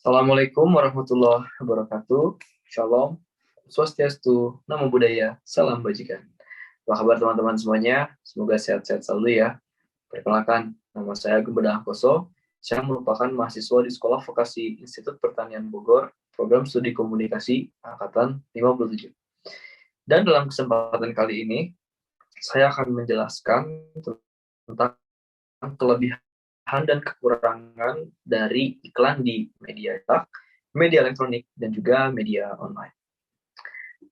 Assalamualaikum warahmatullahi wabarakatuh. Shalom, Swastiastu, Namo Buddhaya, Salam Bajikan. Apa kabar teman-teman semuanya? Semoga sehat-sehat selalu ya. Perkenalkan, nama saya Gembeda Koso. Saya merupakan mahasiswa di Sekolah Vokasi Institut Pertanian Bogor, Program Studi Komunikasi Angkatan 57. Dan dalam kesempatan kali ini, saya akan menjelaskan tentang kelebihan dan kekurangan dari iklan di media cetak, media elektronik, dan juga media online.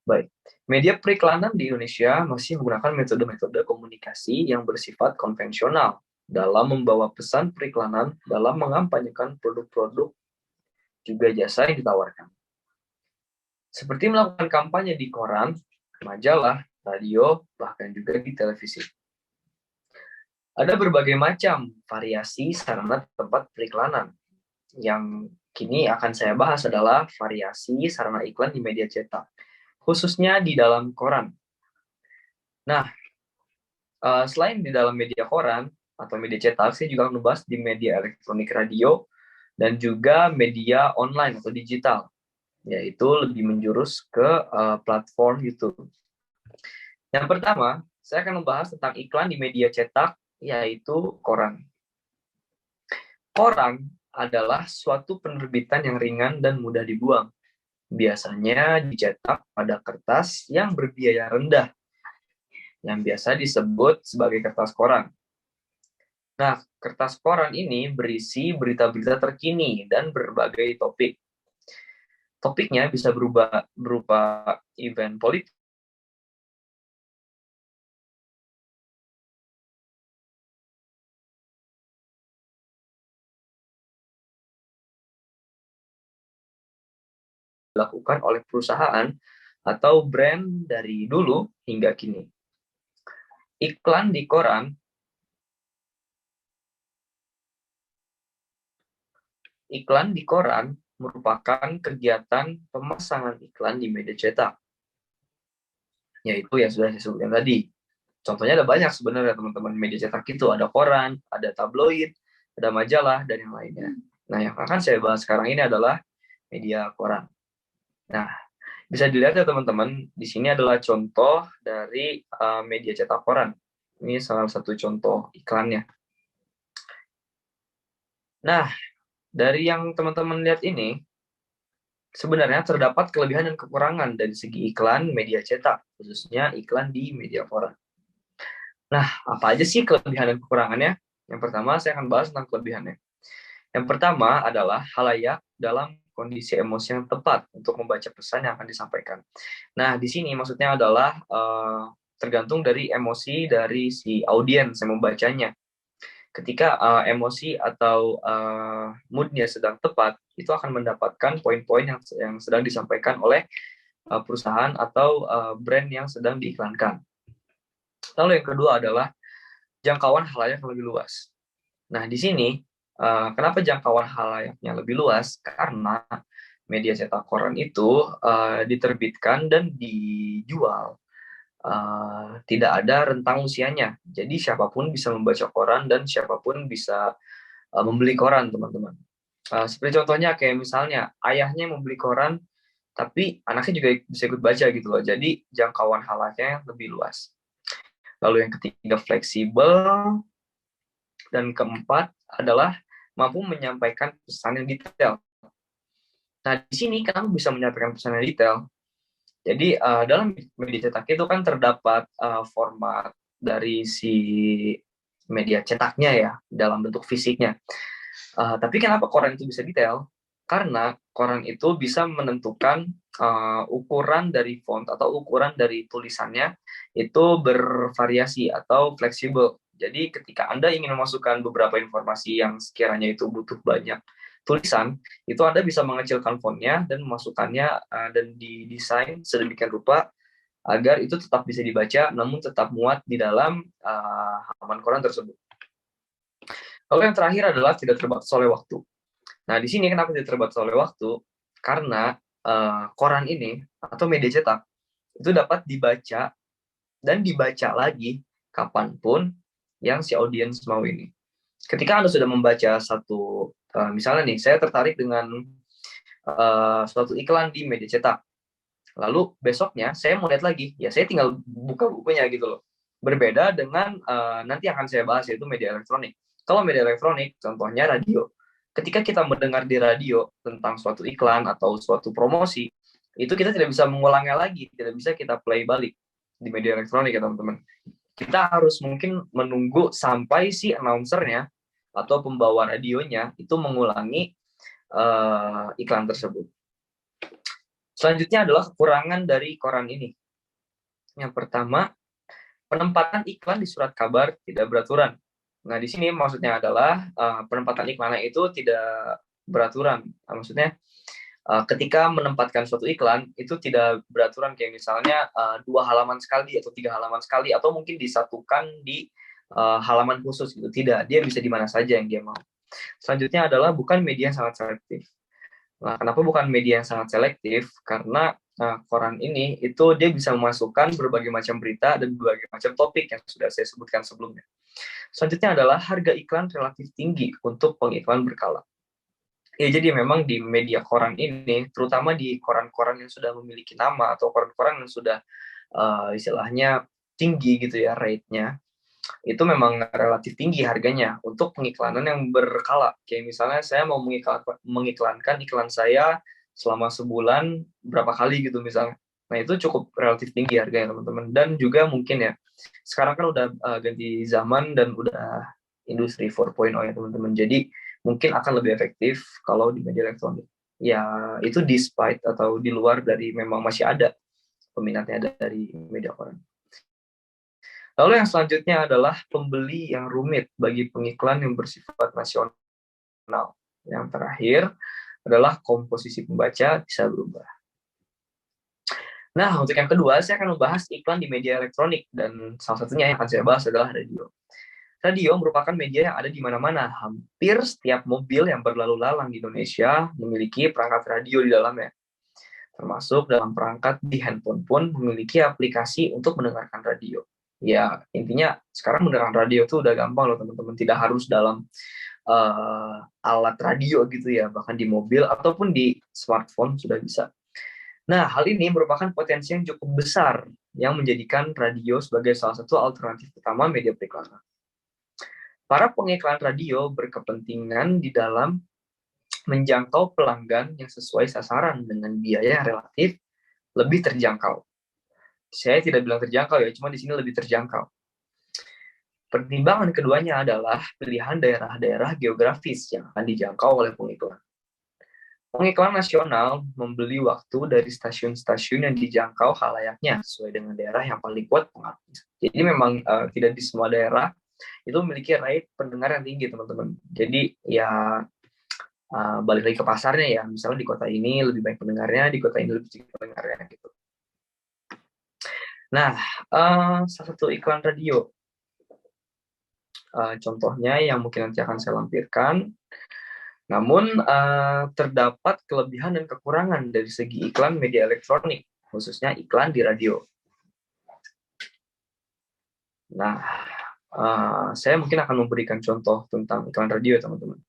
Baik, media periklanan di Indonesia masih menggunakan metode-metode komunikasi yang bersifat konvensional dalam membawa pesan periklanan dalam mengampanyekan produk-produk juga jasa yang ditawarkan. Seperti melakukan kampanye di koran, majalah, radio, bahkan juga di televisi. Ada berbagai macam variasi sarana tempat periklanan. Yang kini akan saya bahas adalah variasi sarana iklan di media cetak, khususnya di dalam koran. Nah, selain di dalam media koran atau media cetak, saya juga akan membahas di media elektronik radio dan juga media online atau digital, yaitu lebih menjurus ke platform YouTube. Yang pertama, saya akan membahas tentang iklan di media cetak, yaitu koran. Koran adalah suatu penerbitan yang ringan dan mudah dibuang. Biasanya dicetak pada kertas yang berbiaya rendah, yang biasa disebut sebagai kertas koran. Nah, kertas koran ini berisi berita-berita terkini dan berbagai topik. Topiknya bisa berupa event politik, dilakukan oleh perusahaan atau brand dari dulu hingga kini. Iklan di koran merupakan kegiatan pemasangan iklan di media cetak, yaitu yang sudah saya sebutkan tadi. Contohnya ada banyak sebenarnya teman-teman, media cetak itu ada koran, ada tabloid, ada majalah, dan yang lainnya. Nah, yang akan saya bahas sekarang ini adalah media koran. Nah, bisa dilihat ya teman-teman, di sini adalah contoh dari media cetak koran. Ini salah satu contoh iklannya. Nah, dari yang teman-teman lihat ini, sebenarnya terdapat kelebihan dan kekurangan dari segi iklan media cetak, khususnya iklan di media koran. Nah, apa aja sih kelebihan dan kekurangannya? Yang pertama, saya akan bahas tentang kelebihannya. Yang pertama adalah halayak dalam kondisi emosi yang tepat untuk membaca pesan yang akan disampaikan. Nah, di sini maksudnya adalah tergantung dari emosi dari si audiens yang membacanya. Ketika emosi atau moodnya sedang tepat, itu akan mendapatkan poin-poin yang sedang disampaikan oleh perusahaan atau brand yang sedang diiklankan. Lalu yang kedua adalah jangkauan halayak yang lebih luas. Nah, di sini kenapa jangkauan halayaknya lebih luas? Karena media cetak koran itu diterbitkan dan dijual tidak ada rentang usianya. Jadi siapapun bisa membaca koran dan siapapun bisa membeli koran, teman-teman. Seperti contohnya kayak misalnya ayahnya membeli koran, tapi anaknya juga bisa ikut baca gitu loh. Jadi jangkauan halayaknya lebih luas. Lalu yang ketiga fleksibel, dan keempat adalah mampu menyampaikan pesan yang detail. Nah, di sini kan bisa menyampaikan pesan yang detail. Jadi dalam media cetak itu kan terdapat format dari si media cetaknya ya, dalam bentuk fisiknya. Tapi kenapa koran itu bisa detail? Karena koran itu bisa menentukan ukuran dari font atau ukuran dari tulisannya itu bervariasi atau fleksibel. Jadi ketika Anda ingin memasukkan beberapa informasi yang sekiranya itu butuh banyak tulisan, itu Anda bisa mengecilkan fontnya dan memasukkannya dan didesain sedemikian rupa agar itu tetap bisa dibaca namun tetap muat di dalam halaman koran tersebut. Lalu yang terakhir adalah tidak terbatas oleh waktu. Nah, di sini kenapa tidak terbatas oleh waktu? Karena koran ini atau media cetak itu dapat dibaca dan dibaca lagi kapanpun yang si audiens mau ini. Ketika Anda sudah membaca satu, misalnya nih, saya tertarik dengan suatu iklan di media cetak. Lalu besoknya saya mau lihat lagi, ya saya tinggal buka bukunya gitu loh. Berbeda dengan nanti akan saya bahas, yaitu media elektronik. Kalau media elektronik, contohnya radio. Ketika kita mendengar di radio tentang suatu iklan atau suatu promosi, itu kita tidak bisa mengulangnya lagi, tidak bisa kita play balik di media elektronik ya teman-teman. Kita harus mungkin menunggu sampai si announcernya atau pembawa radionya itu mengulangi iklan tersebut. Selanjutnya adalah kekurangan dari koran ini. Yang pertama, penempatan iklan di surat kabar tidak beraturan. Nah, di sini maksudnya adalah penempatan iklannya itu tidak beraturan. Maksudnya ketika menempatkan suatu iklan itu tidak beraturan, kayak misalnya 2 halaman sekali atau 3 halaman sekali, atau mungkin disatukan di halaman khusus gitu. Tidak, dia bisa di mana saja yang dia mau. Selanjutnya adalah bukan media yang sangat selektif. Nah, kenapa bukan media yang sangat selektif? Karena koran ini itu dia bisa memasukkan berbagai macam berita dan berbagai macam topik yang sudah saya sebutkan sebelumnya. Selanjutnya adalah harga iklan relatif tinggi untuk pengiklan berkala. Ya, jadi memang di media koran ini, terutama di koran-koran yang sudah memiliki nama atau koran-koran yang sudah istilahnya tinggi gitu ya rate-nya, itu memang relatif tinggi harganya untuk pengiklanan yang berkala. Kayak misalnya saya mau mengiklankan iklan saya selama sebulan berapa kali gitu misalnya. Nah, itu cukup relatif tinggi harganya teman-teman. Dan juga mungkin ya, sekarang kan udah ganti zaman dan udah industri 4.0 ya teman-teman. Jadi mungkin akan lebih efektif kalau di media elektronik. Ya, itu despite atau di luar dari memang masih ada peminatnya dari media koran. Lalu yang selanjutnya adalah pembeli yang rumit bagi pengiklan yang bersifat nasional. Yang terakhir adalah komposisi pembaca bisa berubah. Nah, untuk yang kedua, saya akan membahas iklan di media elektronik, dan salah satunya yang akan saya bahas adalah radio. Radio merupakan media yang ada di mana-mana. Hampir setiap mobil yang berlalu lalang di Indonesia memiliki perangkat radio di dalamnya. Termasuk dalam perangkat di handphone pun memiliki aplikasi untuk mendengarkan radio. Ya, intinya sekarang mendengarkan radio itu udah gampang loh teman-teman. Tidak harus dalam alat radio gitu ya, bahkan di mobil ataupun di smartphone sudah bisa. Nah, hal ini merupakan potensi yang cukup besar yang menjadikan radio sebagai salah satu alternatif utama media periklanan. Para pengiklan radio berkepentingan di dalam menjangkau pelanggan yang sesuai sasaran dengan biaya yang relatif lebih terjangkau. Saya tidak bilang terjangkau ya, cuma di sini lebih terjangkau. Pertimbangan keduanya adalah pilihan daerah-daerah geografis yang akan dijangkau oleh pengiklan. Pengiklan nasional membeli waktu dari stasiun-stasiun yang dijangkau halayaknya sesuai dengan daerah yang paling kuat pengaruhnya. Jadi memang tidak di semua daerah itu memiliki rate pendengar yang tinggi teman-teman. Jadi ya balik lagi ke pasarnya ya. Misalnya di kota ini lebih baik pendengarnya, di kota ini lebih sedikit pendengarnya gitu. Nah, salah satu iklan radio. Contohnya yang mungkin nanti akan saya lampirkan. Namun, terdapat kelebihan dan kekurangan dari segi iklan media elektronik, khususnya iklan di radio. Nah, saya mungkin akan memberikan contoh tentang iklan radio, teman-teman.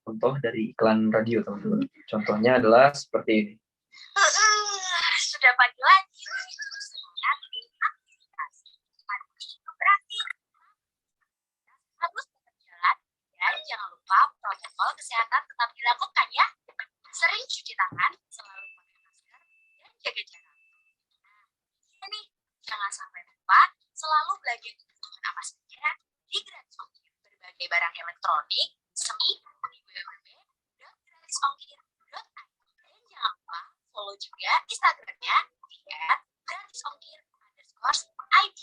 Contoh dari iklan radio, teman-teman. Contohnya adalah seperti ini. Sudah pagi lagi. Harus tetap jalan dan jangan lupa protokol kesehatan tetap dilakukan ya. Sering cuci tangan, selalu pakai masker, dan jaga jarak. Nah, ini jangan sampai lupa selalu belanja kebutuhan apa saja di Gratis Ongkir. Berbagai barang elektronik, semi, di www.gratisongkir.id. Dan jangan lupa follow juga Instagramnya di @gratisongkir_id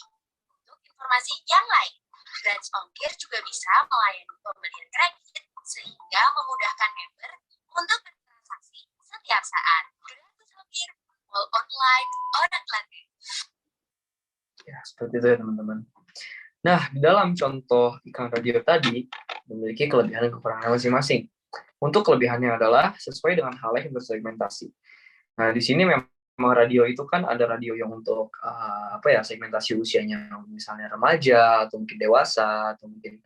untuk informasi yang lain. Gratis Ongkir juga bisa melayani pembelian kredit sehingga memudahkan member untuk bertransaksi setiap saat. Gratis Ongkir, all online, orang kreatif. Ya, seperti itu ya teman-teman. Nah, di dalam contoh iklan radio tadi memiliki kelebihan dan kekurangan masing-masing. Untuk kelebihannya adalah sesuai dengan hal yang bersegmentasi. Nah, di sini memang radio itu kan ada radio yang untuk segmentasi usianya, misalnya remaja atau mungkin dewasa atau mungkin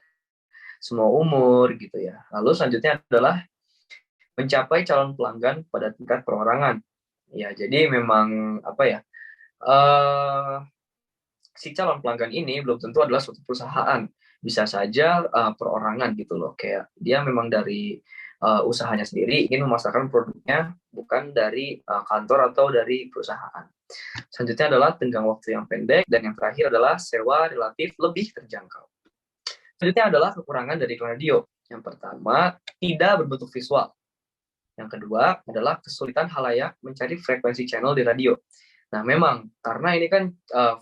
semua umur gitu ya. Lalu selanjutnya adalah mencapai calon pelanggan pada tingkat perorangan. Ya, jadi memang apa ya? eh si calon pelanggan ini belum tentu adalah suatu perusahaan, bisa saja perorangan gitu loh. Kayak dia memang dari usahanya sendiri ingin memasarkan produknya, bukan dari kantor atau dari perusahaan. Selanjutnya adalah tenggang waktu yang pendek, dan yang terakhir adalah sewa relatif lebih terjangkau. Selanjutnya adalah kekurangan dari iklan radio. Yang pertama, tidak berbentuk visual. Yang kedua adalah kesulitan halayak mencari frekuensi channel di radio. Nah, memang karena ini kan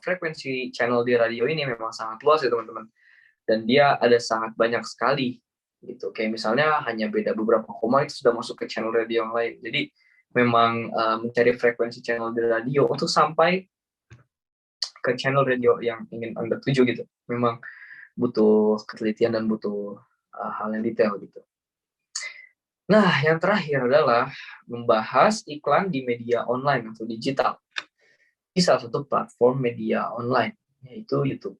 frekuensi channel di radio ini memang sangat luas ya teman-teman, dan dia ada sangat banyak sekali gitu. Kayak misalnya hanya beda beberapa koma itu sudah masuk ke channel radio yang lain. Jadi memang mencari frekuensi channel di radio untuk sampai ke channel radio yang ingin Anda tuju gitu, memang butuh ketelitian dan butuh hal yang detail gitu. Nah, yang terakhir adalah membahas iklan di media online atau digital di salah satu platform media online, yaitu YouTube.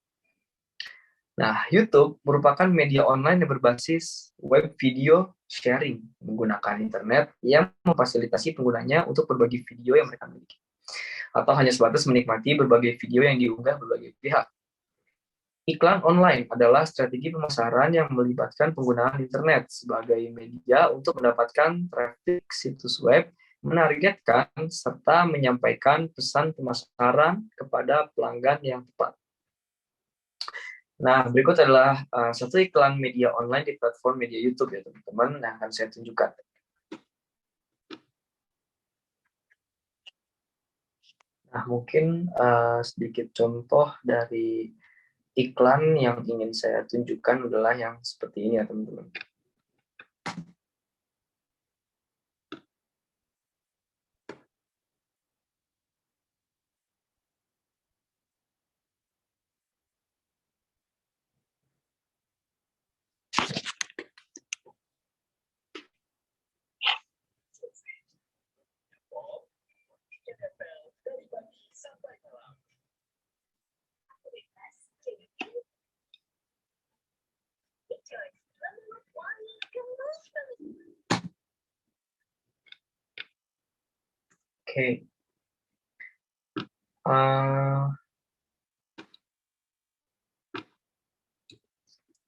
Nah, YouTube merupakan media online yang berbasis web video sharing menggunakan internet yang memfasilitasi penggunanya untuk berbagi video yang mereka miliki, atau hanya sebatas menikmati berbagai video yang diunggah berbagai pihak. Iklan online adalah strategi pemasaran yang melibatkan penggunaan internet sebagai media untuk mendapatkan traffic situs web, menargetkan, serta menyampaikan pesan pemasaran kepada pelanggan yang tepat. Nah, berikut adalah satu iklan media online di platform media YouTube ya teman-teman, yang akan saya tunjukkan. Nah, mungkin sedikit contoh dari iklan yang ingin saya tunjukkan adalah yang seperti ini ya teman-teman. Oke.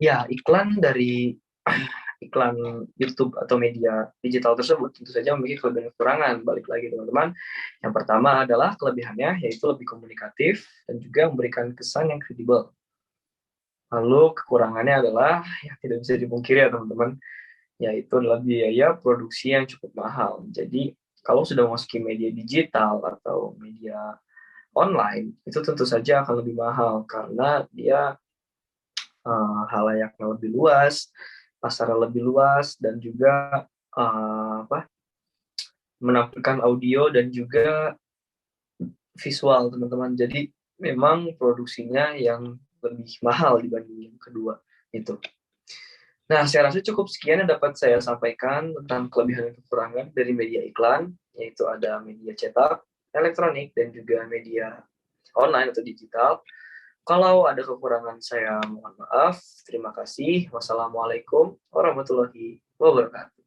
Ya, iklan dari iklan YouTube atau media digital tersebut tentu saja memiliki kelebihan dan kekurangan. Balik lagi teman-teman. Yang pertama adalah kelebihannya yaitu lebih komunikatif dan juga memberikan kesan yang kredibel. Lalu kekurangannya adalah yang tidak bisa dipungkiri ya teman-teman, yaitu adalah biaya produksi yang cukup mahal. Jadi kalau sudah memasuki media digital atau media online, itu tentu saja akan lebih mahal karena dia halayaknya lebih luas, pasarnya lebih luas, dan juga menampilkan audio dan juga visual teman-teman. Jadi memang produksinya yang lebih mahal dibanding yang kedua itu. Nah, saya rasa cukup sekian yang dapat saya sampaikan tentang kelebihan dan kekurangan dari media iklan, yaitu ada media cetak, elektronik, dan juga media online atau digital. Kalau ada kekurangan saya mohon maaf. Terima kasih. Wassalamualaikum warahmatullahi wabarakatuh.